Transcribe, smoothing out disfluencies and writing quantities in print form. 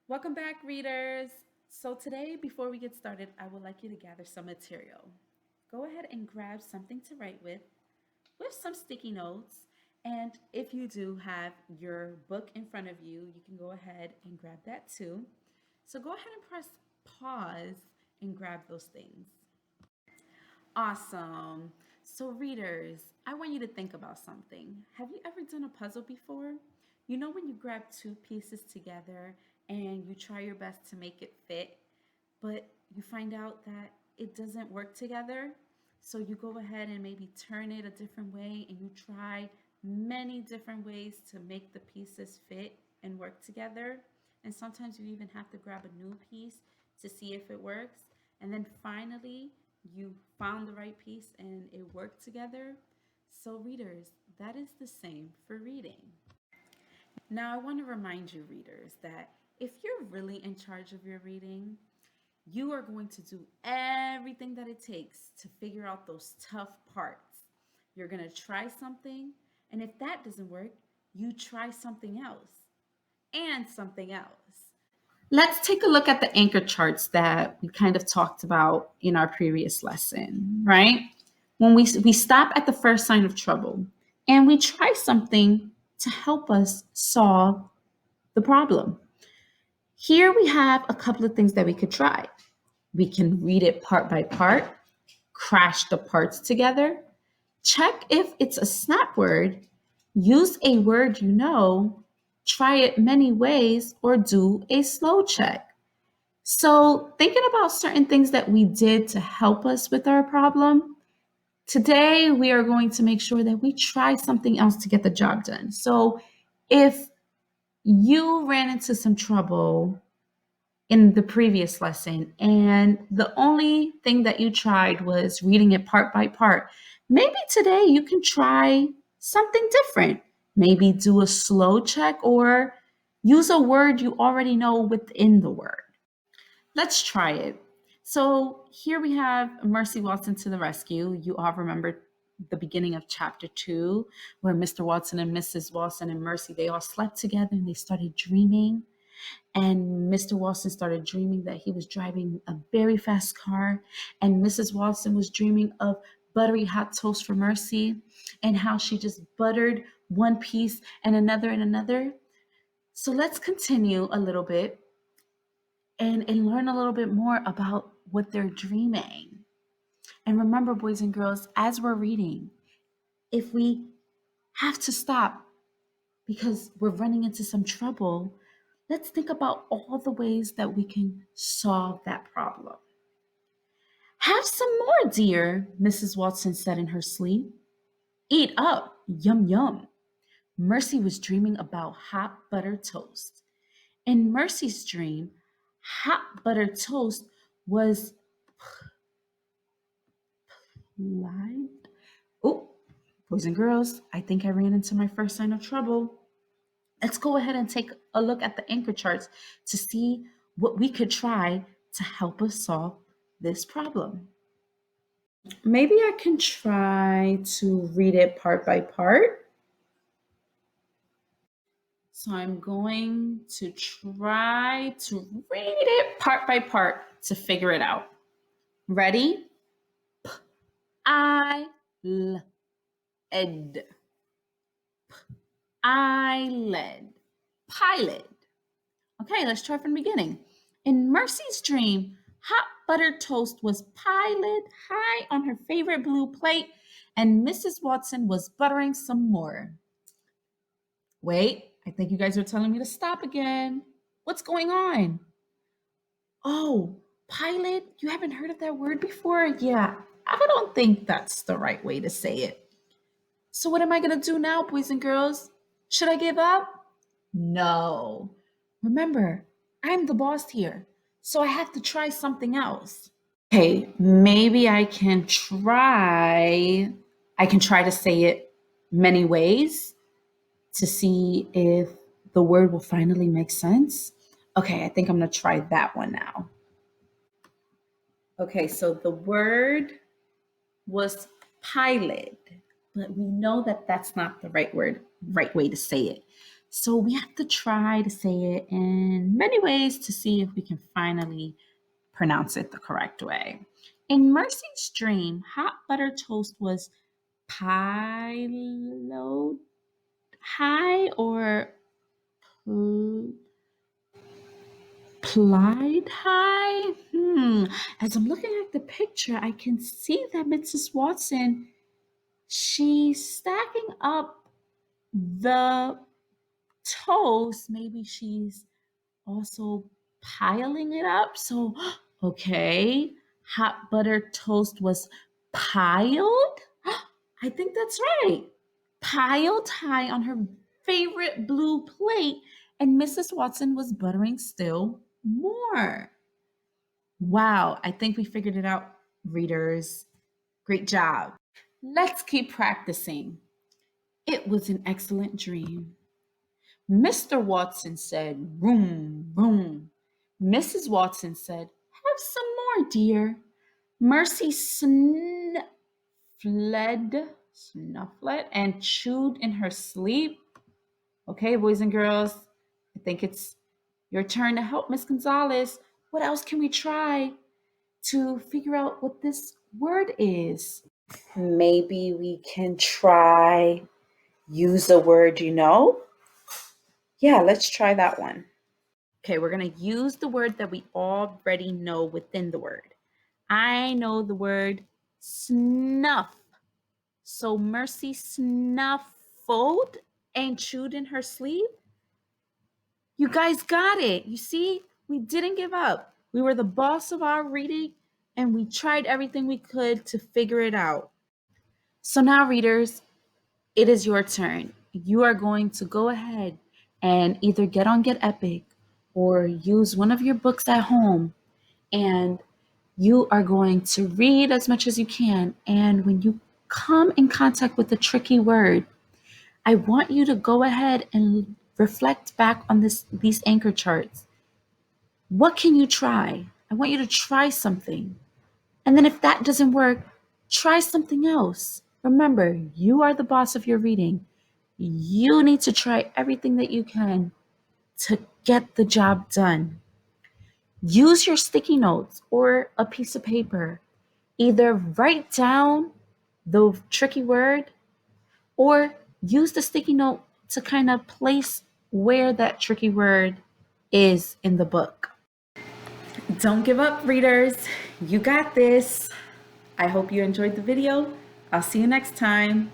Welcome back, readers. So, today, before we get started, I would like you to gather some material. Go ahead and grab something to write with some sticky notes. And if you do have your book in front of you, you can go ahead and grab that too. So, go ahead and press pause and grab those things. Awesome. So, readers, I want you to think about something. Have you ever done a puzzle before? You know, when you grab two pieces together and you try your best to make it fit, but you find out that it doesn't work together? So, you go ahead and maybe turn it a different way and you try many different ways to make the pieces fit and work together. And sometimes you even have to grab a new piece to see if it works. And then finally, you found the right piece and it worked together. So, readers, that is the same for reading. Now, I want to remind you, readers, that if you're really in charge of your reading, you are going to do everything that it takes to figure out those tough parts. You're going to try something, and if that doesn't work, you try something else and something else. Let's take a look at the anchor charts that we kind of talked about in our previous lesson, right? When we stop at the first sign of trouble and we try something to help us solve the problem. Here we have a couple of things that we could try. We can read it part by part, crash the parts together, check if it's a snap word, use a word you know, try it many ways, or do a slow check. So, thinking about certain things that we did to help us with our problem, today we are going to make sure that we try something else to get the job done. So, if you ran into some trouble in the previous lesson and the only thing that you tried was reading it part by part, maybe today you can try something different. Maybe do a slow check or use a word you already know within the word. Let's try it. So here we have Mercy Watson to the rescue. You all remember the beginning of chapter 2, where Mr. Watson and Mrs. Watson and Mercy, they all slept together and they started dreaming. And Mr. Watson started dreaming that he was driving a very fast car. And Mrs. Watson was dreaming of buttery hot toast for Mercy and how she just buttered one piece and another and another. So let's continue a little bit and learn a little bit more about what they're dreaming. And remember, boys and girls, as we're reading, if we have to stop because we're running into some trouble, let's think about all the ways that we can solve that problem. Have some more, dear, Mrs. Watson said in her sleep. Eat up, yum yum. Mercy was dreaming about hot buttered toast. In Mercy's dream, hot buttered toast was lied. Oh, boys and girls, I think I ran into my first sign of trouble. Let's go ahead and take a look at the anchor charts to see what we could try to help us solve this problem. Maybe I can try to read it part by part. So I'm going to try to read it part by part to figure it out. Ready? I l ed. Eyelid. Pilot. Okay, let's try from the beginning. In Mercy's dream, hot buttered toast was piled high on her favorite blue plate, and Mrs. Watson was buttering some more. Wait, I think you guys are telling me to stop again. What's going on? Oh, pilot? You haven't heard of that word before? Yeah, I don't think that's the right way to say it. So, what am I going to do now, boys and girls? Should I give up? No. Remember, I'm the boss here, so I have to try something else. Okay, maybe I can try to say it many ways to see if the word will finally make sense. Okay, I think I'm going to try that one now. Okay, so the word was pilot, but we know that that's not the right word, right way to say it. So we have to try to say it in many ways to see if we can finally pronounce it the correct way. In Mercy's dream, hot butter toast was piled high or pl- plied high. As I'm looking at the picture, I can see that Mrs. Watson, she's stacking up the toast. Maybe she's also piling it up. So, okay, hot butter toast was piled. I think that's right. Piled high on her favorite blue plate, and Mrs. Watson was buttering still more. Wow, I think we figured it out, readers. Great job. Let's keep practicing. It was an excellent dream. Mr. Watson said, "Room, room." Mrs. Watson said, "Have some more, dear." Mercy snuffled, and chewed in her sleep. Okay, boys and girls, I think it's your turn to help Miss Gonzalez. What else can we try to figure out what this word is? Maybe we can try use a word you know. Yeah, let's try that one. Okay, we're going to use the word that we already know within the word. I know the word snuff. So Mercy snuffled and chewed in her sleep. You guys got it. You see, we didn't give up. We were the boss of our reading and we tried everything we could to figure it out. So now, readers, it is your turn. You are going to go ahead and either get on Get Epic or use one of your books at home, and you are going to read as much as you can. And when you come in contact with a tricky word, I want you to go ahead and reflect back on these anchor charts. What can you try? I want you to try something. And then if that doesn't work, try something else. Remember, you are the boss of your reading. You need to try everything that you can to get the job done. Use your sticky notes or a piece of paper. Either write down the tricky word or use the sticky note to kind of place where that tricky word is in the book. Don't give up, readers. You got this. I hope you enjoyed the video. I'll see you next time.